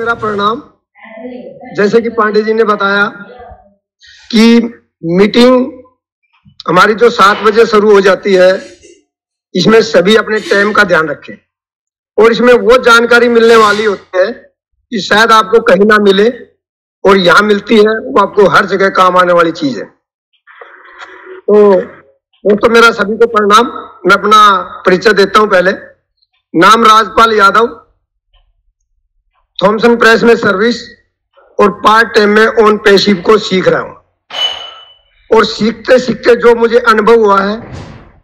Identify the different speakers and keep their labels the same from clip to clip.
Speaker 1: मेरा प्रणाम। जैसे कि पांडे जी ने बताया कि मीटिंग हमारी जो 7 बजे शुरू हो जाती है, इसमें सभी अपने टाइम का ध्यान रखें और इसमें वो जानकारी मिलने वाली होती है कि शायद आपको कहीं ना मिले और यहाँ मिलती है, वो आपको हर जगह काम आने वाली चीज है। तो मेरा सभी को प्रणाम। मैं अपना परिचय देता हूं। पहले नाम राजपाल यादव, थॉमसन प्रेस में सर्विस और पार्ट टाइम में ऑन पैसिव को सीख रहा हूं और सीखते सीखते जो मुझे अनुभव हुआ है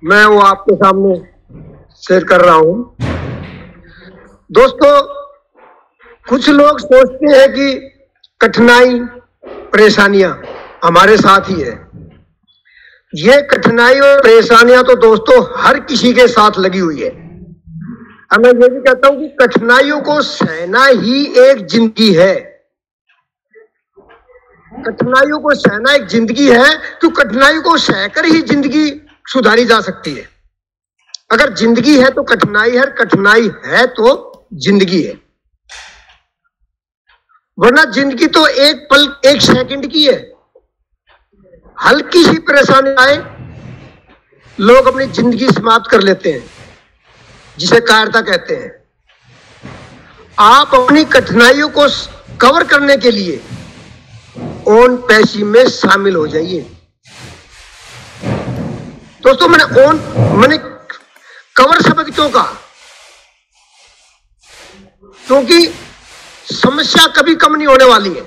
Speaker 1: मैं वो आपके सामने शेयर कर रहा हूं। दोस्तों, कुछ लोग सोचते हैं कि कठिनाई परेशानियां हमारे साथ ही है। ये कठिनाई और परेशानियां तो दोस्तों हर किसी के साथ लगी हुई है। अब मैं ये भी कहता हूं कि कठिनाइयों को सहना ही एक जिंदगी है। कठिनाइयों को सहना एक जिंदगी है, तो कठिनाइयों को सहकर ही जिंदगी सुधारी जा सकती है। अगर जिंदगी है तो कठिनाई है, कठिनाई है तो जिंदगी है, वरना जिंदगी तो एक पल एक सेकंड की है। हल्की सी परेशानी आए लोग अपनी जिंदगी समाप्त कर लेते हैं, जिसे कायरता कहते हैं। आप अपनी कठिनाइयों को कवर करने के लिए ऑन पैसिव में शामिल हो जाइए। दोस्तों, मैंने कवर शब्द क्यों कहा? क्योंकि समस्या कभी कम नहीं होने वाली है।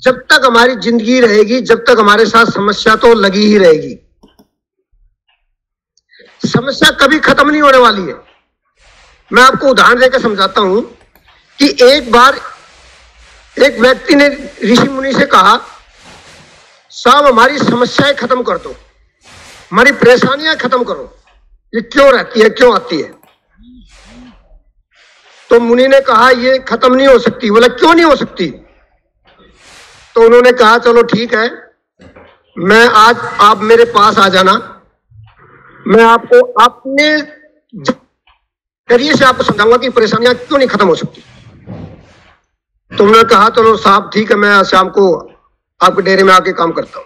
Speaker 1: जब तक हमारी जिंदगी रहेगी, जब तक हमारे साथ समस्या तो लगी ही रहेगी। समस्या कभी खत्म नहीं होने वाली है। मैं आपको उदाहरण देकर समझाता हूं कि एक बार एक व्यक्ति ने ऋषि मुनि से कहा, साहब हमारी समस्याएं खत्म कर दो, हमारी परेशानियां खत्म करो, ये क्यों रहती है, क्यों आती है? तो मुनि ने कहा ये खत्म नहीं हो सकती। बोला क्यों नहीं हो सकती? तो उन्होंने कहा चलो ठीक है, मैं आज आप मेरे पास आ जाना, मैं आपको अपने जरिए से आपको समझाऊंगा कि परेशानियां क्यों नहीं खत्म हो सकती। तो उन्होंने कहा चलो साहब ठीक है, मैं शाम को आपके डेरे में आके काम करता हूं।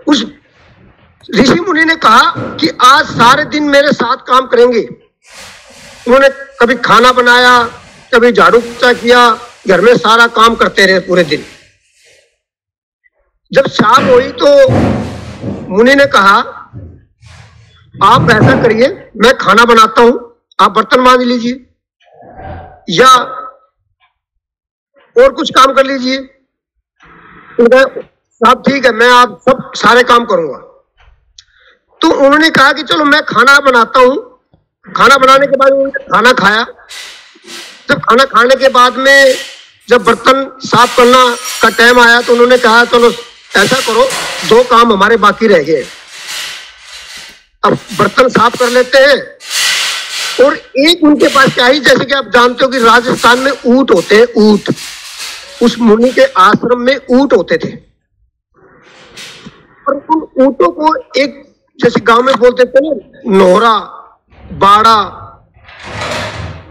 Speaker 1: उस ऋषि मुनि ने कहा कि आज सारे दिन मेरे साथ काम करेंगे। उन्होंने कभी खाना बनाया, कभी झाड़ू पोछा किया, घर में सारा काम करते रहे पूरे दिन। जब शाम हुई तो मुनि ने कहा आप ऐसा करिए, मैं खाना बनाता हूं, आप बर्तन मांज लीजिए या और कुछ काम कर लीजिए। साहब ठीक है, मैं आप सब सारे काम करूंगा। तो उन्होंने कहा कि चलो मैं खाना बनाता हूं। खाना बनाने के बाद उन्होंने खाना खाया। जब खाना खाने के बाद में जब बर्तन साफ करना का टाइम आया तो उन्होंने कहा चलो ऐसा करो, 2 काम हमारे बाकी रह गए, अब बर्तन साफ कर लेते हैं। और एक उनके पास क्या ही, जैसे कि आप जानते हो कि राजस्थान में ऊंट होते हैं, ऊंट, उस मुनि के आश्रम में ऊंट होते थे और उन ऊंटों को एक, जैसे गांव में बोलते थे ना, नोहरा बाड़ा,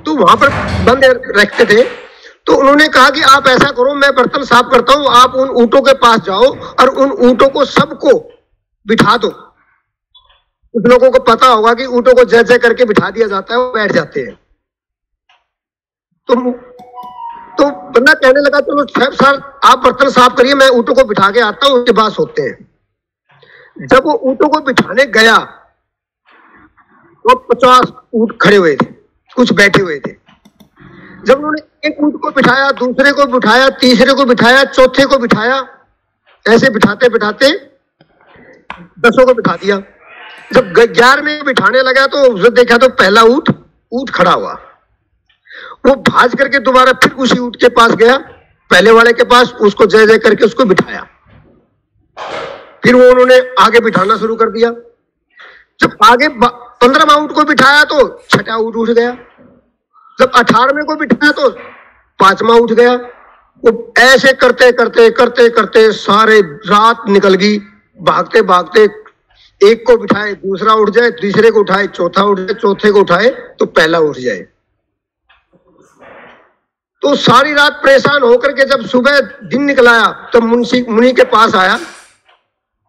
Speaker 1: तो वहां पर बंद रखते थे। तो उन्होंने कहा कि आप ऐसा करो, मैं बर्तन साफ करता हूं, आप उन ऊंटों के पास जाओ और उन ऊंटों को सबको बिठा दो। कुछ लोगों को पता होगा कि ऊंटों को जय जय करके बिठा दिया जाता है, वो बैठ जाते हैं। तो बंदा कहने लगा चलो सर आप बर्तन साफ करिए, मैं ऊंटों को बिठा के आता हूं, उसके बाद सोते हैं। जब वो ऊंटों को बिठाने गया तो 50 ऊंट खड़े हुए थे, कुछ बैठे हुए थे। जब उन्होंने एक ऊंट को बिठाया, दूसरे को बिठाया, तीसरे को बिठाया, चौथे को बिठाया, ऐसे बिठाते बिठाते 10 को बिठा दिया। जब 11वें बिठाने लगा तो उसने देखा तो पहला ऊंट खड़ा हुआ। वो भाज करके दोबारा फिर उसी ऊंट के पास गया, पहले वाले के पास, उसको जय जय करके उसको बिठाया। फिर वो उन्होंने आगे बिठाना शुरू कर दिया। जब आगे 15वां ऊंट को बिठाया तो 6ठा ऊंट उठ गया। जब 18वें को बिठाया तो 5वां उठ गया। वो ऐसे करते करते करते करते सारे रात निकल गई, भागते भागते एक को बिठाए दूसरा उठ जाए, तीसरे को उठाए चौथा उठ जाए, चौथे को उठाए तो पहला उठ जाए। तो सारी रात परेशान होकर के जब सुबह दिन निकलाया तो मुनि के पास आया,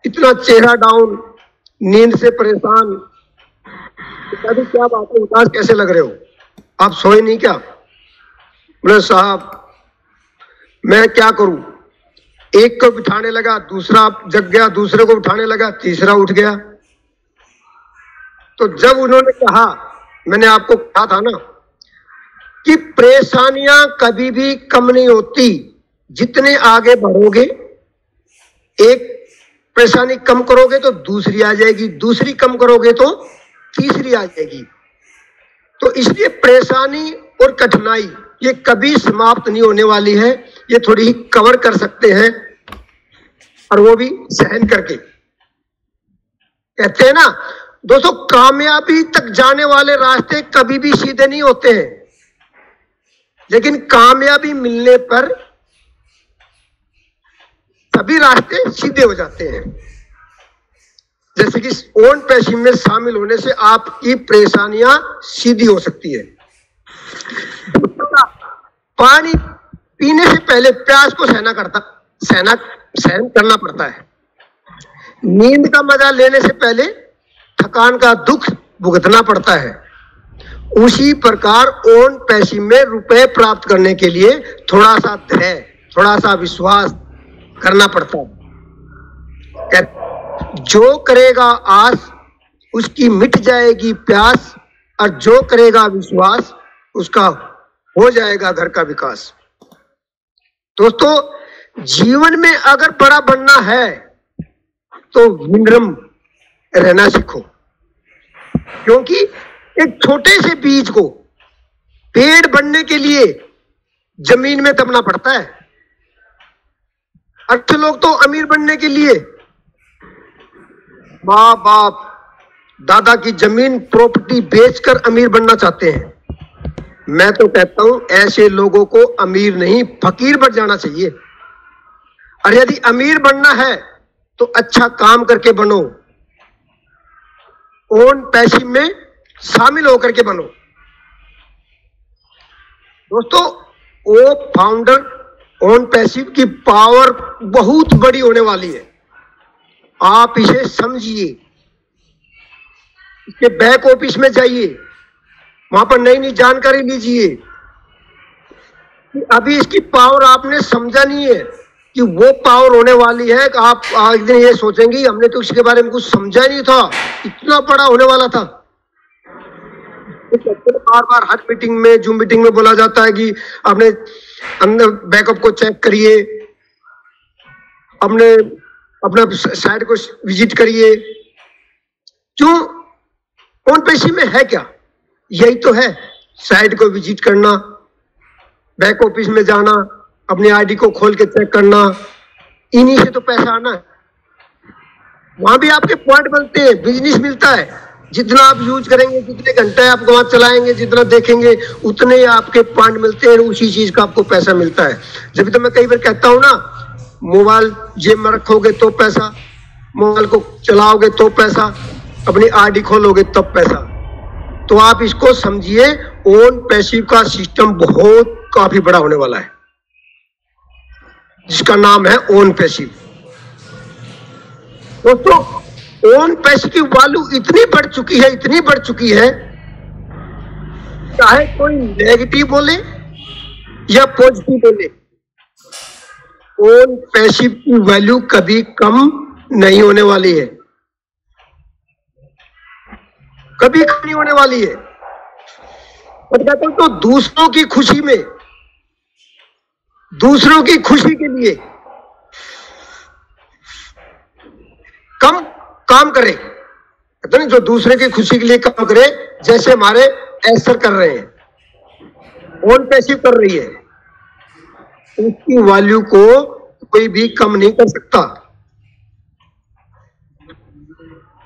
Speaker 1: इतना चेहरा डाउन, नींद से परेशान। तो क्या बात है, उदास कैसे लग रहे हो, आप सोए नहीं क्या? बोले साहब मैं क्या करूं, एक को बिठाने लगा, दूसरा जग गया, दूसरे को उठाने लगा, तीसरा उठ गया। तो जब उन्होंने कहा, मैंने आपको कहा था ना कि परेशानियां कभी भी कम नहीं होती, जितने आगे बढ़ोगे, एक परेशानी कम करोगे तो दूसरी आ जाएगी, दूसरी कम करोगे तो तीसरी आ जाएगी। तो इसलिए परेशानी और कठिनाई ये कभी समाप्त नहीं होने वाली है, ये थोड़ी ही कवर कर सकते हैं, और वो भी सहन करके। कहते हैं ना दोस्तों, कामयाबी तक जाने वाले रास्ते कभी भी सीधे नहीं होते हैं, लेकिन कामयाबी मिलने पर सभी रास्ते सीधे हो जाते हैं। जैसे कि ओन पैसिव में शामिल होने से आपकी परेशानियां सीधी हो सकती है। पानी पीने से पहले प्यास को सहन करना पड़ता है। नींद का मजा लेने से पहले थकान का दुख भुगतना पड़ता है। उसी प्रकार ओन पैसिव में रुपए प्राप्त करने के लिए थोड़ा सा धैर्य, थोड़ा सा विश्वास करना पड़ता है। जो करेगा आस उसकी मिट जाएगी प्यास, और जो करेगा विश्वास उसका हो जाएगा घर का विकास। दोस्तों जीवन में अगर बड़ा बनना है तो विनम्र रहना सीखो, क्योंकि एक छोटे से बीज को पेड़ बनने के लिए जमीन में दबना पड़ता है। अच्छे लोग तो अमीर बनने के लिए माँ बाप दादा की जमीन प्रॉपर्टी बेचकर अमीर बनना चाहते हैं। मैं तो कहता हूं ऐसे लोगों को अमीर नहीं फकीर बन जाना चाहिए। और यदि अमीर बनना है तो अच्छा काम करके बनो, ओन पैसिव में शामिल होकर के बनो। दोस्तों वो फाउंडर ओन पैसिव की पावर बहुत बड़ी होने वाली है, आप इसे समझिए। इसके बैक ऑफिस में जाइए, वहां पर नई नई जानकारी लीजिए। अभी इसकी पावर आपने समझा नहीं है कि वो पावर होने वाली है कि आप एक दिन ये सोचेंगे हमने तो इसके बारे में कुछ समझा नहीं था, इतना बड़ा होने वाला था। बार बार हर मीटिंग में, जूम मीटिंग में बोला जाता है कि अपने अंदर बैकअप को चेक करिए, अपने अपना साइट को विजिट करिए। क्यों? ओन पैसिव में है क्या? यही तो है, साइट को विजिट करना, बैक ऑफिस में जाना, अपनी आईडी को खोल के चेक करना, इन्हीं से तो पैसा आना है। वहां भी आपके पॉइंट बनते हैं, बिजनेस मिलता है। जितना आप यूज करेंगे, जितने घंटे आप वहां चलाएंगे, जितना देखेंगे, उतने ही आपके पॉइंट मिलते हैं, उसी चीज का आपको पैसा मिलता है। जब तो मैं कई बार कहता हूं ना, मोबाइल जेब में रखोगे तो पैसा, मोबाइल को चलाओगे तो पैसा, अपनी आईडी खोलोगे तब पैसा। तो आप इसको समझिए, ओन पैसिव का सिस्टम बहुत काफी बड़ा होने वाला है, जिसका नाम है ओन पैसिव। दोस्तों ओन पैसिव की वैल्यू इतनी बढ़ चुकी है, इतनी बढ़ चुकी है, चाहे कोई नेगेटिव बोले या पॉजिटिव बोले, ओन पैसिव की वैल्यू कभी कम नहीं होने वाली है, कभी कम नहीं होने वाली है। और कहता हूं तो दूसरों की खुशी में, दूसरों की खुशी के लिए कम काम करे। कहते हैं जो दूसरे की खुशी के लिए काम करे, जैसे हमारे ऐसर कर रहे हैं, ओन पैसिव कर रही है, उसकी वैल्यू को कोई भी कम नहीं कर सकता।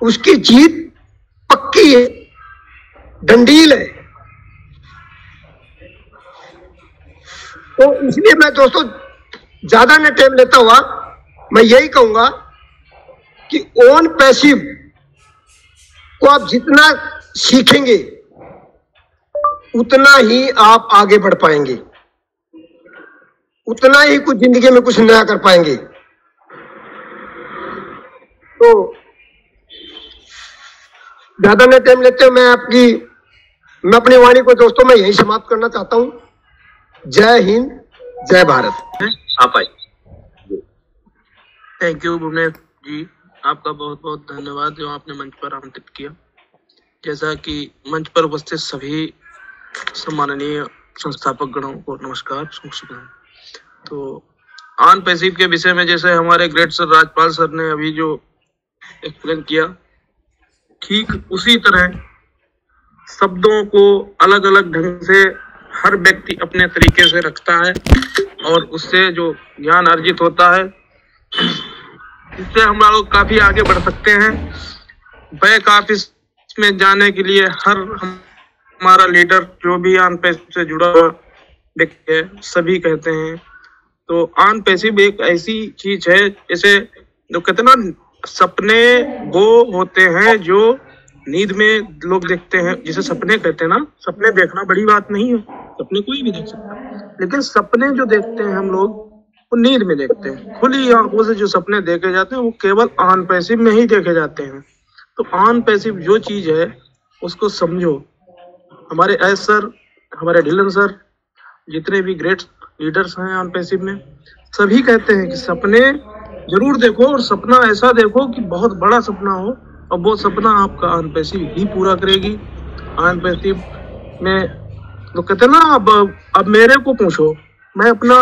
Speaker 1: उसकी जीत पक्की है, डंडील है। तो इसलिए मैं दोस्तों ज्यादा न टाइम लेता हुआ मैं यही कहूंगा कि ओन पैसिव को आप जितना सीखेंगे उतना ही आप आगे बढ़ पाएंगे। उतना ही कुछ जिंदगी में कुछ नया कर पाएंगे। तो ज्यादा नहीं टाइम लेते, मैं अपनी वाणी को दोस्तों मैं यही समाप्त करना चाहता हूँ। जय हिंद, जय भारत।
Speaker 2: आप आइए।
Speaker 3: थैंक यू भुवनेश जी, आपका बहुत बहुत धन्यवाद जो आपने मंच पर आमंत्रित किया। जैसा कि मंच पर उपस्थित सभी सम्माननीय संस्थापक गणों को नमस्कार। तो ऑन पैसिव के विषय में जैसे हमारे ग्रेट सर राजपाल सर ने अभी जो एक्सप्लेन किया, ठीक उसी तरह शब्दों को अलग अलग ढंग से हर व्यक्ति अपने तरीके से रखता है और उससे जो ज्ञान अर्जित होता है इससे हम लोग काफी आगे बढ़ सकते हैं। बैक ऑफिस में जाने के लिए हमारा लीडर जो भी ऑन पैसिव से जुड़ा हुआ व्यक्ति है सभी कहते हैं। तो ऑन पैसिव एक ऐसी चीज है जैसे जो कहते ना, सपने वो होते हैं जो नींद में लोग देखते हैं, जिसे सपने कहते हैं ना। सपने देखना बड़ी बात नहीं है, सपने कोई भी देख सकता है, लेकिन सपने जो देखते हैं हम लोग वो नींद में देखते हैं। खुली आंखों से जो सपने देखे जाते हैं वो केवल ऑन पैसिव में ही देखे जाते हैं। तो ऑन पैसिव जो चीज है उसको समझो। हमारे एस सर, हमारे ढिलन सर, जितने भी ग्रेट लीडर्स हैं ऑन पैसिव में, सभी कहते हैं कि सपने जरूर देखो और सपना ऐसा देखो कि बहुत बड़ा सपना हो और वो सपना आपका ऑन पैसिव ही पूरा करेगी। ऑन पैसिव में तो कहते हैं ना, अब मेरे को पूछो, मैं अपना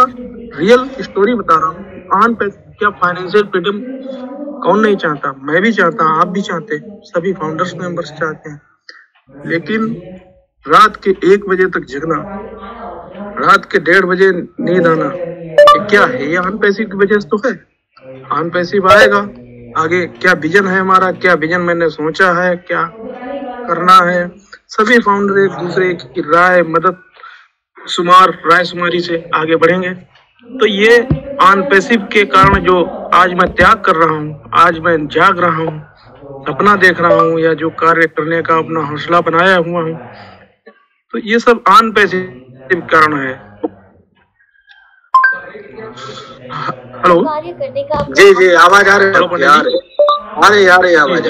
Speaker 3: रियल स्टोरी बता रहा हूँ। ऑन पैसिव क्या फाइनेंशियल फ्रीडम कौन नहीं चाहता? मैं भी चाहता, आप भी चाहते, सभी फाउंडर्स मेंबर्स चाहते हैं। लेकिन रात के 1 बजे तक जगना, रात के 1:30 बजे नींद आना, ये क्या है? ये ऑन पैसिव की वजह से तो है। ऑन पैसिव आएगा, आगे क्या विजन है हमारा, क्या विजन मैंने सोचा है, क्या करना है, सभी फाउंडर एक दूसरे की राय मदद राय शुमारी से आगे बढ़ेंगे। तो ये ऑन पैसिव के कारण जो आज मैं त्याग कर रहा हूँ, आज मैं जाग रहा हूँ, सपना देख रहा हूँ, या जो कार्य करने का अपना हौसला बनाया हुआ हूँ, तो ये सब ऑन पैसिव कारण है। हेलो
Speaker 2: जी जी, आवाज आ रही है आवाज।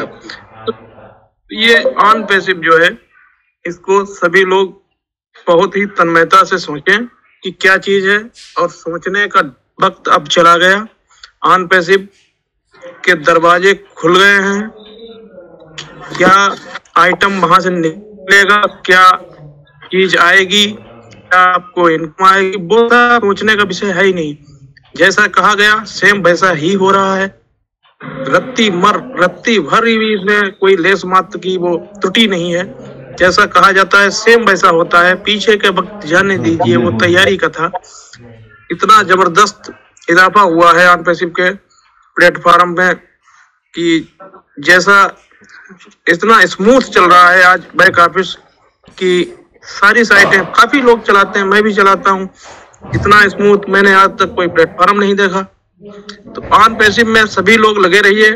Speaker 3: ये ऑन पैसिव जो है इसको सभी लोग बहुत ही तन्मयता से सोचें कि क्या चीज है, और सोचने का वक्त अब चला गया। ऑन पैसिव के दरवाजे खुल गए हैं। क्या आइटम वहां से निकलेगा, क्या चीज आएगी, क्या आपको इनकम आएगी, वो सोचने का विषय है ही नहीं। जैसा कहा गया सेम वैसा ही हो रहा है। रत्ती भर भी इसमें कोई लेस मात्र की वो त्रुटि नहीं है। जैसा कहा जाता है सेम वैसा होता है। पीछे के वक्त जाने दीजिए, वो तैयारी का था। इतना जबरदस्त इजाफा हुआ है ऑन पैसिव के प्लेटफॉर्म में कि जैसा इतना स्मूथ चल रहा है आज बैक ऑफिस की सारी साइटें, काफी लोग चलाते हैं, मैं भी चलाता हूँ। इतना स्मूथ मैंने आज तक कोई प्लेटफॉर्म नहीं देखा। तो ऑन पैसिव में सभी लोग लगे रहिए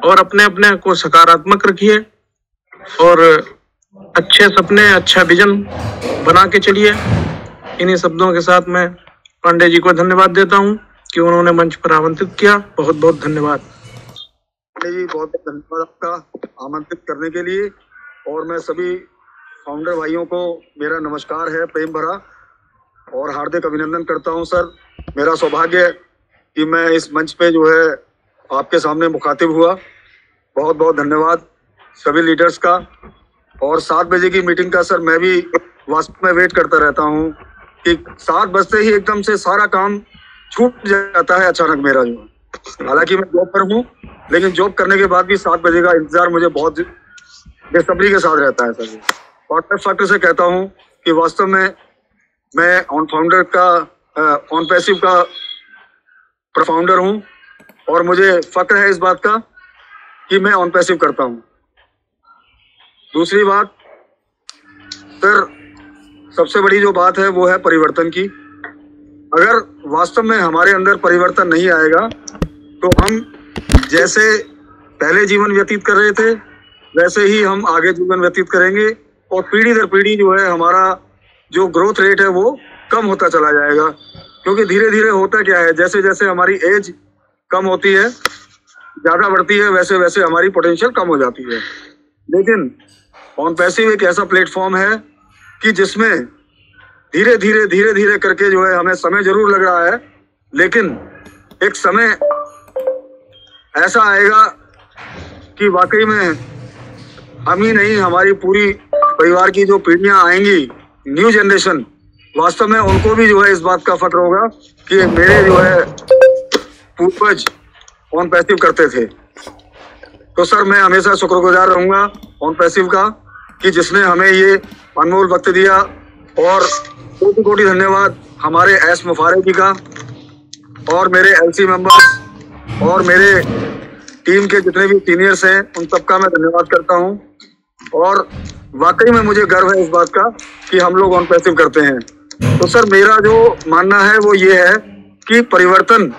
Speaker 3: और अपने अपने को सकारात्मक रखिए और अच्छे सपने, अच्छा विजन बना के चलिए। इन्हीं शब्दों के साथ मैं पांडे जी को धन्यवाद देता हूं कि उन्होंने मंच पर आमंत्रित किया। बहुत बहुत धन्यवाद।
Speaker 4: पांडे जी, बहुत बहुत धन्यवाद आपका आमंत्रित करने के लिए। और मैं सभी फाउंडर भाइयों को मेरा नमस्कार है, प्रेम भरा, और हार्दिक अभिनंदन करता हूं। सर, मेरा सौभाग्य है कि मैं इस मंच पे जो है आपके सामने मुखातिब हुआ। बहुत बहुत धन्यवाद सभी लीडर्स का। और 7 बजे की मीटिंग का सर मैं भी वास्तव में वेट करता रहता हूँ कि 7 बजते ही एकदम से सारा काम छूट जाता है अचानक मेरा जो। हालांकि मैं जॉब पर हूँ, लेकिन जॉब करने के बाद भी 7 बजे का इंतजार मुझे बहुत बेसब्री के साथ रहता है सर। फैक्टर से कहता हूँ कि वास्तव में मैं ऑन पैसिव का फाउंडर हूँ और मुझे फक्र है इस बात का कि मैं ऑन पैसिव करता हूँ। दूसरी बात सर, सबसे बड़ी जो बात है वो है परिवर्तन की। अगर वास्तव में हमारे अंदर परिवर्तन नहीं आएगा तो हम जैसे पहले जीवन व्यतीत कर रहे थे वैसे ही हम आगे जीवन व्यतीत करेंगे और पीढ़ी दर पीढ़ी जो है हमारा जो ग्रोथ रेट है वो कम होता चला जाएगा। क्योंकि धीरे धीरे होता क्या है, जैसे जैसे हमारी एज कम होती है, ज्यादा बढ़ती है, वैसे वैसे हमारी पोटेंशियल कम हो जाती है। लेकिन ऑन पैसिव एक ऐसा प्लेटफॉर्म है कि जिसमें धीरे धीरे करके जो है हमें समय जरूर लग रहा है, लेकिन एक समय ऐसा आएगा कि वाकई में हम ही नहीं, हमारी पूरी परिवार की जो पीढ़ियां आएंगी, न्यू जनरेशन, वास्तव में उनको भी जो है इस बात का फक्र होगा कि मेरे जो है पूर्वज ऑन पैसिव करते थे। तो सर मैं हमेशा शुक्रगुजार रहूंगा ऑन पैसिव का कि जिसने हमें ये अनमोल वक्त दिया, और कोटि कोटि धन्यवाद हमारे एस मुफारे जी का और मेरे एलसी मेंबर्स और मेरे टीम के जितने भी सीनियर्स हैं उन सबका मैं धन्यवाद करता हूं। और वाकई में मुझे गर्व है इस बात का कि हम लोग ऑन पैसिव करते हैं। तो सर मेरा जो मानना है वो ये है कि परिवर्तन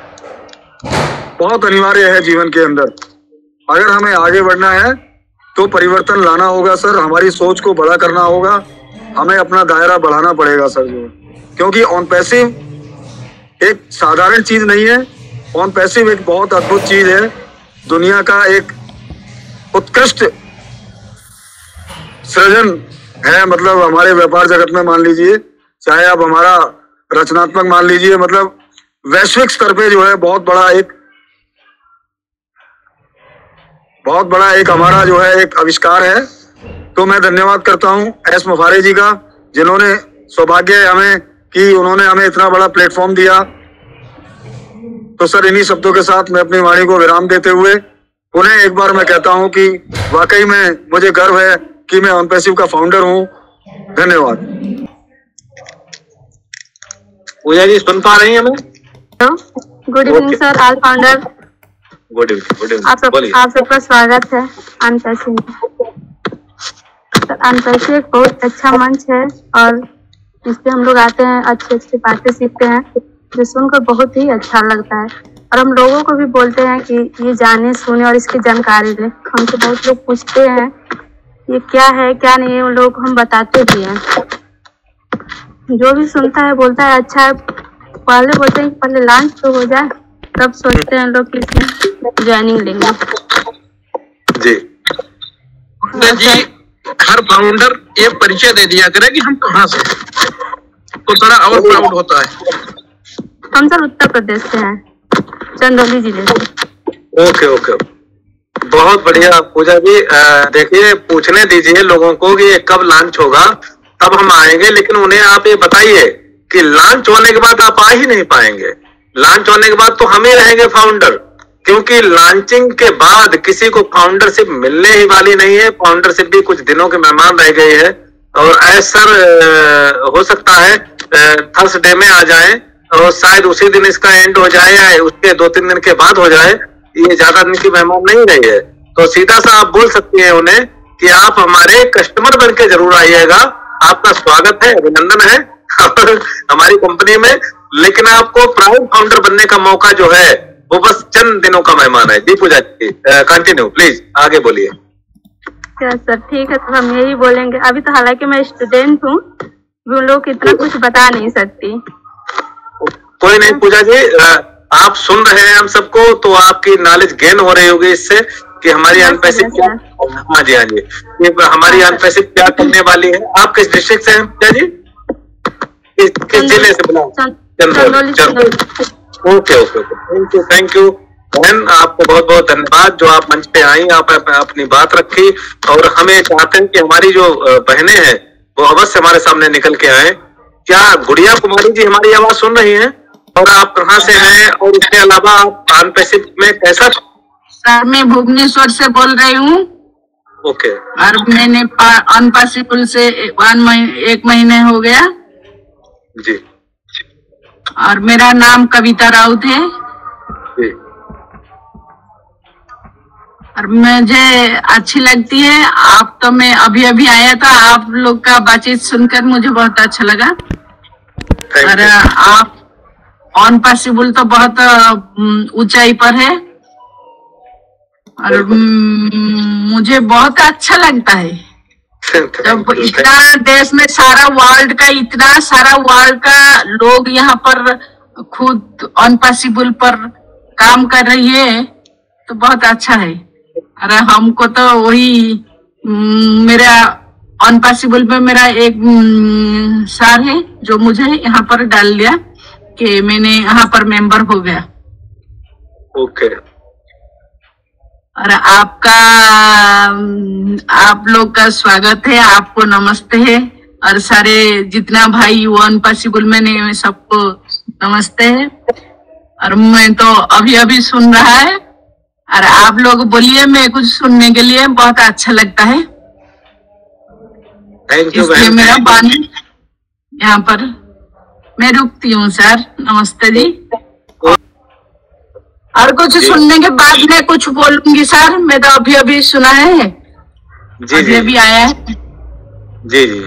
Speaker 4: बहुत अनिवार्य है जीवन के अंदर। अगर हमें आगे बढ़ना है तो परिवर्तन लाना होगा सर, हमारी सोच को बड़ा करना होगा, हमें अपना दायरा बढ़ाना पड़ेगा सर जो, क्योंकि ऑन पैसिव एक साधारण चीज नहीं है। ऑन पैसिव एक बहुत अद्भुत चीज है, दुनिया का एक उत्कृष्ट सृजन है। मतलब हमारे व्यापार जगत में मान लीजिए, चाहे आप हमारा रचनात्मक मान लीजिए, मतलब वैश्विक स्तर पे जो है बहुत बड़ा एक हमारा जो है एक आविष्कार है। तो मैं धन्यवाद करता हूं एस मुफारे जी का, जिन्होंने सौभाग्य है हमें कि उन्होंने हमें इतना बड़ा प्लेटफॉर्म दिया। तो सर इन्हीं शब्दों के साथ मैं अपनी वाणी को विराम देते हुए पुनः एक बार मैं कहता हूं कि वाकई में मुझे गर्व है कि मैं ऑन पैसिव का फाउंडर हूं। धन्यवाद।
Speaker 2: पूजा जी सुन पा रही हैं हमें?
Speaker 5: Good evening sir, all founder.
Speaker 2: Good evening.
Speaker 5: आप सबका स्वागत है ऑन पैसिव में। ऑन पैसिव एक बहुत अच्छा मंच है और इससे हम लोग आते हैं, अच्छी बातें सीखते हैं, जो सुनकर बहुत ही अच्छा लगता है। और हम लोगों को भी बोलते हैं कि ये जाने सुने और इसकी जानकारी लें। हमसे बहुत लोग पूछते हैं ये क्या है क्या नहीं है, उन लोगों को हम बताते भी हैं। जो भी सुनता है बोलता है अच्छा है। पहले बोलते हैं कि पहले लॉन्च तो हो जाए, तब सोचते हैं लोग कि इसमें ज्वाइनिंग लेंगे।
Speaker 2: जी
Speaker 3: जी, हर फाउंडर ये परिचय दे दिया करे कि हम कहाँ से, तो थोड़ा और प्राउड होता है।
Speaker 5: हम सर उत्तर प्रदेश से हैं, चंदौली जिले से।
Speaker 2: ओके बहुत बढ़िया पूजा जी। देखिए पूछने दीजिए लोगों को कि ये कब लॉन्च होगा, तब हम आएंगे। लेकिन उन्हें आप ये बताइए कि लॉन्च होने के बाद आप आ ही नहीं पाएंगे। लॉन्च होने के बाद तो हम ही रहेंगे फाउंडर, क्योंकि लॉन्चिंग के बाद किसी को फाउंडरशिप मिलने ही वाली नहीं है। फाउंडरशिप भी कुछ दिनों के मेहमान रह गई है। और ऐसा हो सकता है थर्सडे में आ जाए और शायद उसी दिन इसका एंड हो जाए या उसके 2-3 दिन के बाद हो जाए। ये ज्यादा दिन की मेहमान नहीं रही है। तो सीधा सा आप बोल सकती हैं उन्हें कि आप हमारे कस्टमर बन के जरूर आइएगा। आपका स्वागत है, अभिनंदन है हमारी कंपनी में। लेकिन आपको प्राउड फाउंडर बनने का मौका जो है वो बस चंद दिनों का मेहमान है। जी पूजा जी कंटिन्यू प्लीज, आगे बोलिए।
Speaker 5: क्या सर, ठीक है, तो हम यही बोलेंगे। अभी तो हालांकि मैं स्टूडेंट हूँ, उन लोग इतना कुछ बता नहीं सकती।
Speaker 2: कोई नहीं पूजा जी, आप सुन रहे हैं हम सबको, तो आपकी नॉलेज गेन हो रही होगी इससे कि हमारी अनपैसिव क्या। हाँ जी ये हमारी अनपैसिव क्या करने वाली है। आप किस डिस्ट्रिक्ट से हैं पूजा जी? किस जिले से बुलाओ? चंदौली। ओके थैंक यू बहन, आपको बहुत बहुत धन्यवाद जो आप मंच पे आई, आप अपनी बात रखी। और हमें चाहते हैं कि हमारी जो बहनें हैं वो अवश्य हमारे सामने निकल के आए। क्या गुड़िया कुमारी जी हमारी आवाज सुन रही हैं? और आप कहाँ से हैं? और इसके अलावा आप अनपैसिव में कैसा?
Speaker 6: सर मैं भुवनेश्वर से बोल रही हूँ।
Speaker 2: ओके।
Speaker 6: और मैंने अनपैसिव से 1 महीने हो गया
Speaker 2: जी।
Speaker 6: और मेरा नाम कविता राउत है
Speaker 2: जी।
Speaker 6: और मुझे अच्छी लगती है। आप तो मैं अभी आया था, आप लोग का बातचीत सुनकर मुझे बहुत अच्छा लगा। और आप ऑन पॉसिबल तो बहुत ऊंचाई पर है और मुझे बहुत अच्छा लगता है जब इतना देश में सारा वर्ल्ड का लोग यहाँ पर खुद अनपॉसिबल पर काम कर रही है तो बहुत अच्छा है। अरे हमको तो वही मेरा अनपॉसिबल में मेरा एक सर है जो मुझे यहाँ पर डाल दिया कि मैंने यहाँ पर मेंबर हो गया।
Speaker 2: ओके।
Speaker 6: और आप लोग का स्वागत है, आपको नमस्ते है, और सारे जितना भाई वो अनपॉसिबल में सबको नमस्ते है। और मैं तो अभी सुन रहा है, और आप लोग बोलिए, मैं कुछ सुनने के लिए बहुत अच्छा लगता है।
Speaker 2: Thank you.
Speaker 6: इसलिए मेरा वाणी यहाँ पर मैं रुकती हूँ सर। नमस्ते जी। और कुछ सुनने के बाद मैं कुछ बोलूंगी सर। मैं तो अभी सुना है, अभी आया है।
Speaker 2: जी जी,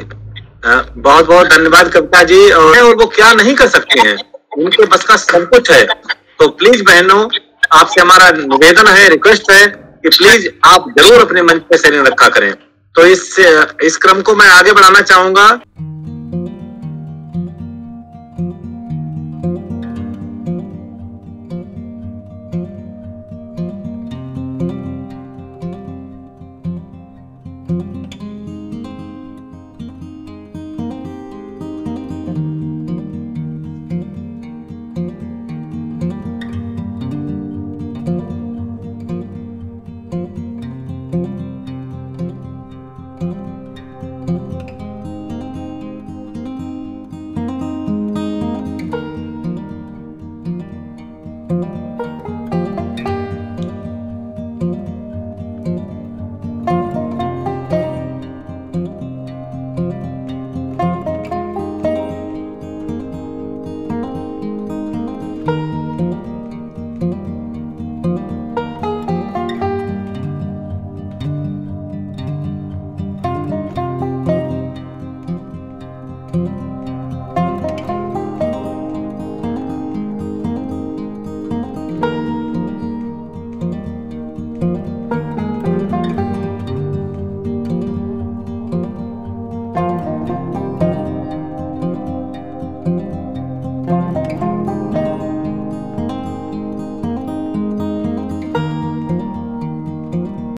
Speaker 2: बहुत बहुत धन्यवाद कविता जी। और वो क्या नहीं कर सकते हैं, उनके बस का सब कुछ है। तो प्लीज बहनों, आपसे हमारा निवेदन है, रिक्वेस्ट है कि प्लीज आप जरूर अपने मंच पे शेयरिंग रखा करें। तो इस क्रम को मैं आगे बढ़ाना चाहूंगा।